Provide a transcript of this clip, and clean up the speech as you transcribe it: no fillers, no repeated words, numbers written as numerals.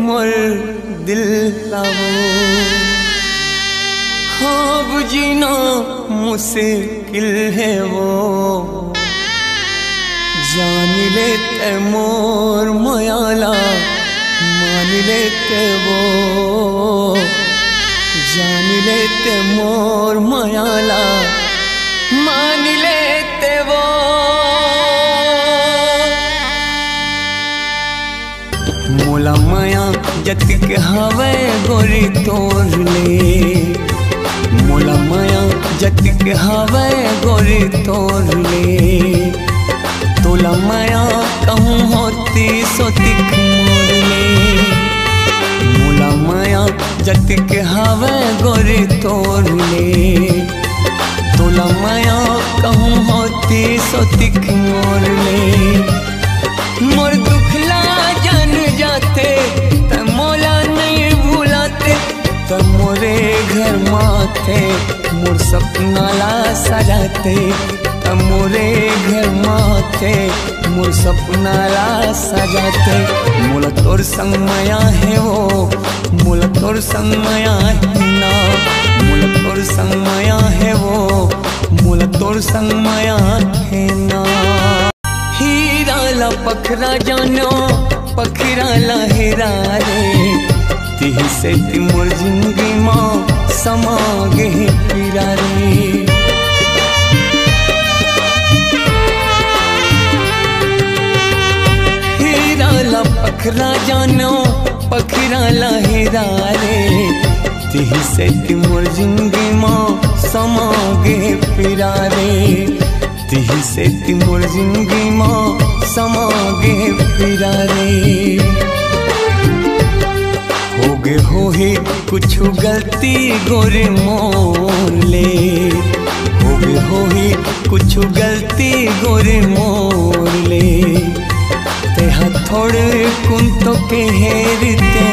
मोर दिल लावो। हाँ बुझीना मुश्किल है वो, जान लेते मोर मायाला मान लेते वो, जान लेते मोर मायाला मान लेते वो। मोला माया जतिक हवे गोरी तोड़ ले, मोला माया जतिक हवे गोरी तोड़ ले। तोला माया कहूँ होती सोतिक मोड़ ले, मोला माया जतिक हवे गोरी तोड़ ले। तोला माया कहूँ होती सोतिक मोड़ ले। मोर दुखला जान जाते त मोला नहीं भूलाते, त मोरे घर माथे मोर सपना ला सजाते, त मोरे घर माथे मोर सपना ला सजाते। मोला तोर संग माया है वो, मोला तोर संग माया है ना, मोला तोर संग माया है वो, मोला तोर संग माया है ना। हीरा ला पखरा जानो पखरा ला हेरा रे, तिही से ती मोर जिंदगी माँ समा गे पीरा रे। हीरा ला पखरा जानो पखरा ला हेरा रे, तिही से ती मोर जिंदगी माँ समा गे पीरा रे। तिही से ती मोर जिंदगी माँ समा गे पीरा रे। होगे हो ही कुछ गलती गोरे मोर ले, होगे हो ही कुछ गलती गोरे मोर ले। ते हथोड़ कुंतो के हेरते